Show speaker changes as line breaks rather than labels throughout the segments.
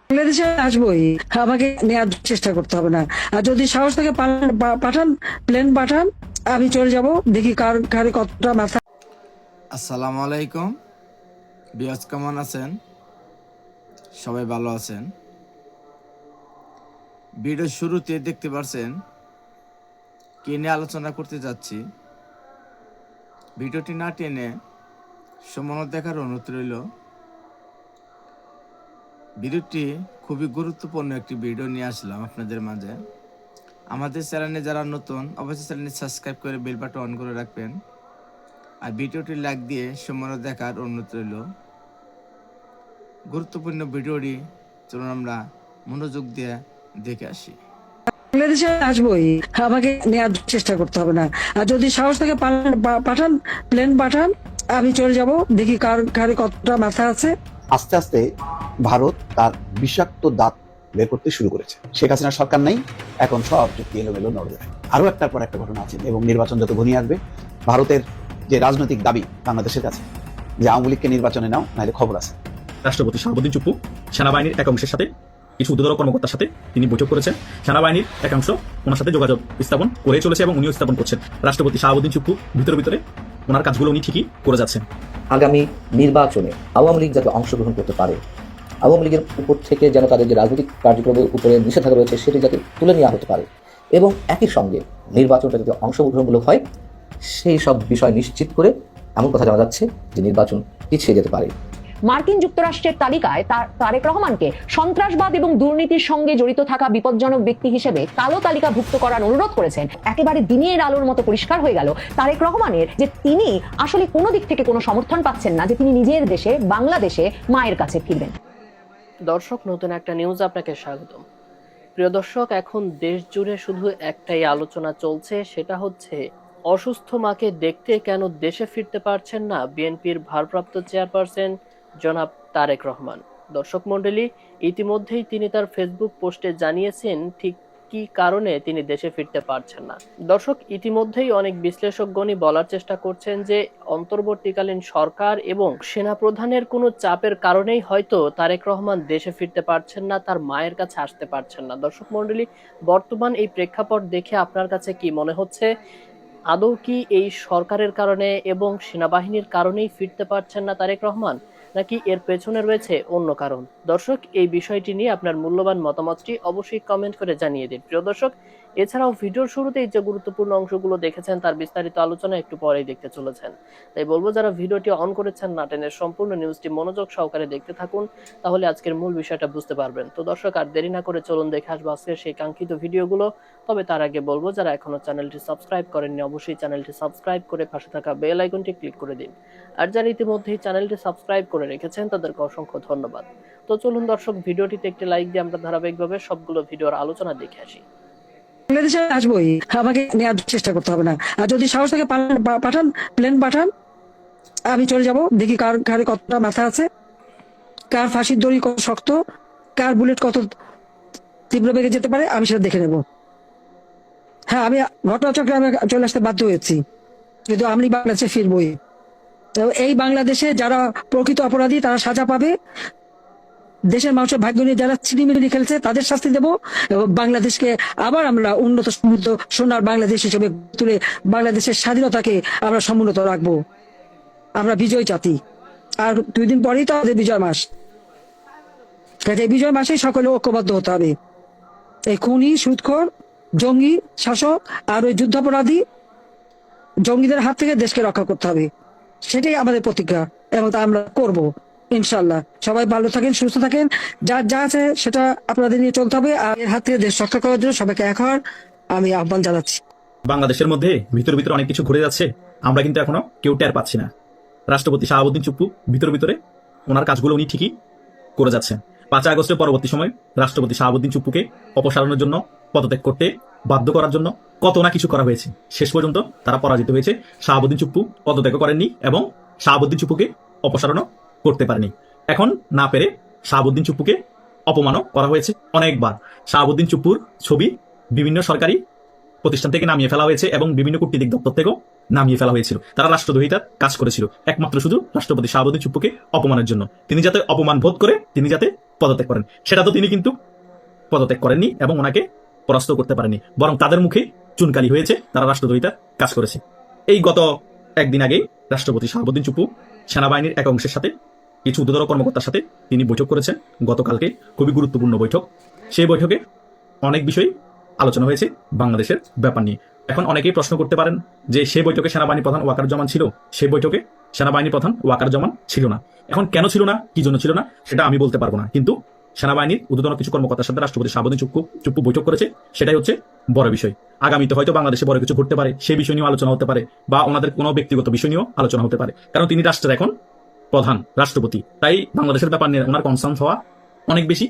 বাংলাদেশে আসবোই, আমাকে নেওয়ার চেষ্টা করতে হবে না। আর যদি সাহস থেকে পাঠান, প্লেন পাঠান, আমি চলে যাব, দেখি কার কারে কতটা মাথা।
আসসালামু আলাইকুম বিয়াস, কেমন আছেন? সবাই ভালো আছেন? ভিডিওর শুরুতে দেখতে পারছেন কি নিয়ে আলোচনা করতে যাচ্ছি। ভিডিওটি না টেনে সম্পূর্ণ দেখার অনুরোধ রইল। ভিডিওটি খুবই গুরুত্বপূর্ণ একটি ভিডিও নিয়ে আসলাম আপনাদের মাঝে। আমাদের চ্যানেলে যারা নতুন, অবশ্যই চ্যানেলটি সাবস্ক্রাইব করে বেল বাটন অন করে রাখবেন, আর ভিডিওটি লাইক দিয়ে সম্পূর্ণ দেখার অনুরোধ রইল। গুরুত্বপূর্ণ ভিডিওটি চলুন আমরা মনোযোগ দিয়ে দেখে আসি।
বাংলাদেশে আসবোই, আমাকে নেওয়ার চেষ্টা করতে হবে না। আর যদি সাহস থেকে পাঠান, প্লেন পাঠান, আমি চলে যাব, দেখি কার কারে কতটা মাথা আছে।
আস্তে আস্তে ভারত তার বিষাক্ত দাঁত বের করতে শুরু করেছে। শেখ হাসিনার সরকার নেই, এখন সব যুক্তি এলোমেলো নড়বে। আরো একটার পর একটা ঘটনা আছে এবং নির্বাচন যত ঘনিয়ে আসবে, ভারতের যে রাজনৈতিক দাবি বাংলাদেশের কাছে যে আওয়ামী লীগকে নির্বাচনে নাও, নাহলে খবর আছে।
রাষ্ট্রপতি শাহাবুদ্দিন চুপ্পু সেনাবাহিনীর একাংশের সাথে কিছু উদ্যোগী কর্মকর্তার সাথে তিনি বৈঠক করেছেন। সেনাবাহিনীর একাংশ ওনার সাথে যোগাযোগ স্থাপন করে চলেছে এবং উনিও স্থাপন করছেন। রাষ্ট্রপতি শাহাবুদ্দিন চুপ্পু ভিতরে ওনার কাজগুলো উনি ঠিকই করে যাচ্ছেন।
আগামী নির্বাচনে আওয়ামী লীগ যাতে অংশগ্রহণ করতে পারে, আওয়ামী লীগের উপর থেকে যেন তাদের যে রাজনৈতিক কার্যক্রমের উপরে নিষেধাজ্ঞা রয়েছে সেটি যাতে তুলে নেওয়া হতে পারে, এবং একই সঙ্গে নির্বাচনটা যাতে অংশগ্রহণমূলক হয়, সেই সব বিষয় নিশ্চিত করে এমন কথা জানা যাচ্ছে যে নির্বাচন পিছিয়ে যেতে পারে।
মার্কিন যুক্তরাষ্ট্রের তালিকায় তারেক রহমানকে সন্ত্রাসবাদ এবং দুর্নীতির সঙ্গে জড়িত থাকা বিপজ্জনক ব্যক্তি হিসেবে কালো তালিকাভুক্ত করার অনুরোধ করেছেন। একেবারে দিনের আলোর মতো পরিষ্কার হয়ে গেল তারেক রহমানের যে তিনি আসলে কোনো দিক থেকে কোনো সমর্থন পাচ্ছেন না যে তিনি নিজের দেশে বাংলাদেশে মায়ের কাছে ফিরবেন।
দর্শক, নতুন একটা নিউজ আপনাকে স্বাগতম। প্রিয় দর্শক, এখন দেশ জুড়ে শুধু একটাই আলোচনা চলছে, সেটা হচ্ছে অসুস্থ মাকে দেখতে কেন দেশে ফিরতে পারছেন না বিএনপির ভারপ্রাপ্ত চেয়ারপারসন জনাব তারেক রহমান। দর্শক মণ্ডলী, ইতিমধ্যেই তিনি তার ফেসবুক পোস্টে জানিয়েছেন ঠিক কি কারণে তিনি দেশে ফিরতে পারছেন না। দর্শক, ইতিমধ্যেই অনেক বিশ্লেষকগণই বলার চেষ্টা করছেন যে অন্তর্বর্তীকালীন সরকার এবং সেনাপ্রধানের কোনো চাপের কারণেই হয়তো তারেক রহমান দেশে ফিরতে পারছেন না, তার মায়ের কাছে আসতে পারছেন না। দর্শক মণ্ডলী, বর্তমান এই প্রেক্ষাপট দেখে আপনার কাছে কি মনে হচ্ছে? আদৌ কি এই সরকারের কারণে এবং সেনাবাহিনীর কারণেই ফিরতে পারছেন না তারেক রহমান, নাকি এর পেছনে রয়েছে অন্য কারণ? দর্শক, এই বিষয়টি নিয়ে আপনার মূল্যবান মতামতটি অবশ্যই কমেন্ট করে জানিয়ে দিন। প্রিয় দর্শক, এছাড়াও ভিডিওর শুরুতেই যে গুরুত্বপূর্ণ অংশগুলো দেখেছেন তার বিস্তারিত আলোচনা একটু পরেই দেখতে চলেছেন। তাই বলবো, যারা ভিডিওটি অন করেছেন না টেনে সম্পূর্ণ নিউজটি মনোযোগ সহকারে দেখতে থাকুন, তাহলে আজকের মূল বিষয়টা বুঝতে পারবেন। তো দর্শক, আর দেরি না করে চলুন দেখে আসবো আজকের সেই কাঙ্ক্ষিত ভিডিওগুলো। তবে তার আগে বলবো, যারা এখনো চ্যানেলটি সাবস্ক্রাইব করেননি অবশ্যই চ্যানেলটি সাবস্ক্রাইব করে পাশে থাকা বেল আইকনটি ক্লিক করে দিন। আর যারা ইতিমধ্যেই চ্যানেলটি সাবস্ক্রাইব করে রেখেছেন তাদেরকে অসংখ্য ধন্যবাদ। তো চলুন দর্শক, ভিডিওটিতে একটি লাইক দিয়ে আমরা ধারাবাহিকভাবে সবগুলো ভিডিওর আলোচনা দেখে আসি।
বাংলাদেশে আসবোই, আমাকে নেওয়ার চেষ্টা করতে হবে না। আর যদি সাহস থেকে পাঠান, প্লেন পাঠান, আমি চলে যাব, দেখি কার কারে কতটা মাথা আছে, কার ফাঁসির দড়ি কত শক্ত, কার বুলেট কত তীব্র বেগে যেতে পারে, আমি সেটা দেখে নেব। হ্যাঁ, আমি ঘটনাচক্রে আমি চলে আসতে বাধ্য হয়েছি, কিন্তু আমি বাংলাদেশে ফিরবই। তো এই বাংলাদেশে যারা প্রকৃত অপরাধী তারা সাজা পাবে, দেশের মানুষের ভাগ্য নিয়ে যারা চিনিমিনি খেলছে তাদের শাস্তি দেব, এবং বাংলাদেশকে আবার আমরা উন্নত সমৃদ্ধ সোনার বাংলাদেশ হিসেবে তুলে বাংলাদেশের স্বাধীনতাকে আমরা সমুন্নত রাখবো। আমরা বিজয় জাতি, আর 2 দিন পরেই তো আমাদের বিজয় মাস। এই বিজয় মাসেই সকলে ঐক্যবদ্ধ হতে হবে। এই খুনি, সুদখোর, জঙ্গি শাসক আর ওই যুদ্ধাপরাধী জঙ্গিদের হাত থেকে দেশকে রক্ষা করতে হবে, সেটাই আমাদের প্রতিজ্ঞা, এবং তা আমরা করব ইনশাল্লাহ। সবাই ভালো থাকেন, সুস্থ থাকেন, যা যা আছে সেটা আপনাদের নিয়ে চলতে হবে। আর এর হাত থেকে দেশ রক্ষা করার জন্য সবাইকে এক হওয়ার আমি আহ্বান জানাচ্ছি।
বাংলাদেশের মধ্যে ভিতরে অনেক কিছু ঘুরে যাচ্ছে, আমরা কিন্তু এখনো কেউ টের পাচ্ছি না। রাষ্ট্রপতি শাহাবুদ্দিন চুপ্পু ভিতরে ওনার কাজগুলো উনি ঠিকই করে যাচ্ছেন। 5 আগস্টের পরবর্তী সময় রাষ্ট্রপতি শাহাবুদ্দিন চুপ্পুকে অপসারণের জন্য, পদত্যাগ করতে বাধ্য করার জন্য কত না কিছু করা হয়েছে। শেষ পর্যন্ত তারা পরাজিত হয়েছে। শাহাবুদ্দিন চুপ্পু পদত্যাগ করেননি এবং শাহাবুদ্দিন চুপ্পুকে অপসারণও করতে পারেনি। এখন না পেরে শাহাবুদ্দিন চুপ্পুকে অপমানও করা হয়েছে অনেকবার। শাহাবুদ্দিন চুপ্পুর ছবি বিভিন্ন সরকারি প্রতিষ্ঠান থেকে নামিয়ে ফেলা হয়েছে এবং বিভিন্ন কূটনীতিক দপ্তর থেকেও নামিয়ে ফেলা হয়েছিল। তারা রাষ্ট্রদ্রোহিতার কাজ করেছিল একমাত্র শুধু রাষ্ট্রপতি শাহাবুদ্দিন চুপ্পুকে অপমানের জন্য। তিনি যাতে অপমান বোধ করে তিনি যাতে পদত্যাগ করেন। সেটা তো তিনি কিন্তু পদত্যাগ করেননি এবং ওনাকে পরাস্ত করতে পারেননি, বরং তাদের মুখে চুনকালি হয়েছে, তারা রাষ্ট্রদ্রোহিতার কাজ করেছে। এই গত একদিন আগেই রাষ্ট্রপতি শাহাবুদ্দিন চুপ্পু সেনাবাহিনীর এক অংশের সাথে কিছু উচ্চতর কর্মকর্তার সাথে তিনি বৈঠক করেছেন গতকালকে, খুবই গুরুত্বপূর্ণ বৈঠক। সেই বৈঠকে অনেক বিষয় আলোচনা হয়েছে বাংলাদেশের ব্যাপার নিয়ে। এখন অনেকেই প্রশ্ন করতে পারেন যে সেই বৈঠকে সেনাবাহিনী প্রধান ওয়াকারুজ্জামান ছিল, সেই বৈঠকে সেনাবাহিনী প্রধান ওয়াকারুজ্জামান ছিল না। এখন কেন ছিল না, কি জন্য ছিল না, সেটা আমি বলতে পারবো না, কিন্তু সেনাবাহিনীর ঊর্ধ্বতন কিছু কর্মকর্তার সাথে রাষ্ট্রপতি শাহাবুদ্দিন চুপ্পু বৈঠক করেছে, সেটাই হচ্ছে বড় বিষয়। আগামীতে হয়তো বাংলাদেশে বড় কিছু ঘটতে পারে, সেই বিষয় নিয়েও আলোচনা হতে পারে, বা ওনাদের কোনো ব্যক্তিগত বিষয় নিয়েও আলোচনা হতে পারে, কারণ তিনি রাষ্ট্রের এখন প্রধান রাষ্ট্রপতি। তাই বাংলাদেশের ব্যাপার নিয়ে ওনার কনসার্ন হওয়া অনেক বেশি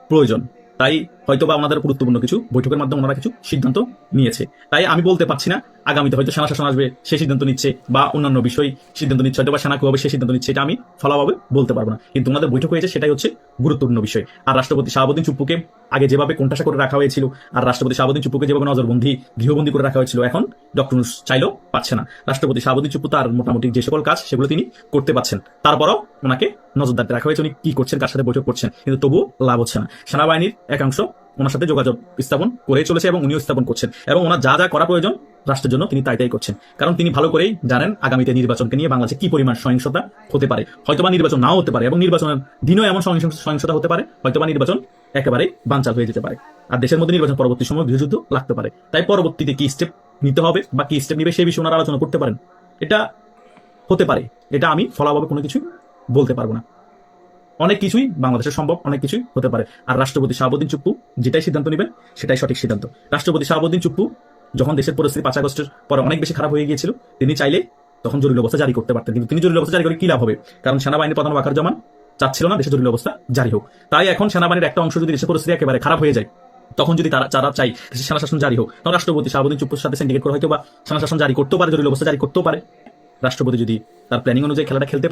প্রয়োজন। তাই হয়তো বা ওনাদের গুরুত্বপূর্ণ কিছু বৈঠকের মাধ্যমে ওনারা কিছু সিদ্ধান্ত নিয়েছে। তাই আমি বলতে পারছি না আগামীতে হয়তো সেনা শাসন আসবে, সেই সিদ্ধান্ত নিচ্ছে, বা অন্যান্য বিষয় সিদ্ধান্ত নিচ্ছে, হয়তো বা সেনা কিভাবে সেই সিদ্ধান্ত নিচ্ছে, এটা আমি ফলাভাবে বলতে পারবো না। কিন্তু ওনাদের বৈঠক হয়েছে, সেটাই হচ্ছে গুরুত্বপূর্ণ বিষয়। আর রাষ্ট্রপতি শাহাবুদ্দিন চুপ্পুকে আগে যেভাবে কোণঠাসা করে রাখা হয়েছিল, আর রাষ্ট্রপতি শাহাবুদ্দিন চুপ্পুকে যেভাবে নজরবন্দি, গৃহবন্দী করে রাখা হয়েছিল, এখন ডক্টর ইউনূস চাইলেও পাচ্ছে না। রাষ্ট্রপতি শাহাবুদ্দিন চুপ্পু তার মোটামুটি যে সকল কাজ সেগুলো তিনি করতে পারছেন, তারপরও ওনাকে নজরদারিতে রাখা হয়েছে, উনি কি করছেন, কার সাথে বৈঠক করছেন, কিন্তু তবুও লাভ হচ্ছে না। সেনাবাহিনীর একাংশ ওনার সাথে যোগাযোগ স্থাপন করে চলেছে এবং উনিও স্থাপন করছেন, এবং ওনার যা যা করা প্রয়োজন রাষ্ট্রের জন্য তিনি তাই করছেন। কারণ তিনি ভালো করেই জানেন আগামীতে নির্বাচনকে নিয়ে বাংলাদেশে কি পরিমাণ সহিংসতা হতে পারে। হয়তোবা নির্বাচন নাও হতে পারে, এবং নির্বাচনের দিনও এমন সহিংসতা হতে পারে, হয়তোবা নির্বাচন একেবারে বানচাল হয়ে যেতে পারে, আর দেশের মধ্যে নির্বাচন পরবর্তী সময় গৃহযুদ্ধ লাগতে পারে। তাই পরবর্তীতে কি স্টেপ নিতে হবে বা কি স্টেপ নিবে সেই বিষয়ে ওনারা আলোচনা করতে পারেন। এটা হতে পারে, এটা আমি ফলাভাবে কোনো কিছু বলতে পারবো না। অনেক কিছুই বাংলাদেশের সম্ভব, অনেক কিছুই হতে পারে। আর রাষ্ট্রপতি শাহাবুদ্দিন চুপ্পু যেটাই সিদ্ধান্ত নেবেন সেটাই সঠিক সিদ্ধান্ত। রাষ্ট্রপতি শাহাবুদ্দিন চুপ্পু যখন দেশের পরিস্থিতি 5 আগস্টের পরে অনেক বেশি খারাপ হয়ে গিয়েছিল, তিনি চাইলে তখন জরুরি অবস্থা জারি করতে পারতেন, কিন্তু তিনি জরুরি অবস্থা জারি করে কি লাভ হবে? কারণ সেনাবাহিনী প্রধান ওয়াকারুজ্জামান চাচ্ছিল না দেশে জরুরি অবস্থা জারি হোক। তাই এখন সেনাবাহিনীর একটা অংশ যদি দেশের পরিস্থিতি একেবারে খারাপ হয়ে যায়, তখন যদি যারা চাই সেনা শাসন জারি হোক, তখন রাষ্ট্রপতি শাহাবুদ্দিন চুপ্পুর সাথে সিন্ডিকেট করে হয়তো বা সেনা শাসন জারি করতেও পারে, জরুরি অবস্থা জারি করতেও পারে। রাষ্ট্রপতি যদি তার প্ল্যানিং অনুযায়ী খেলাটা খেলতে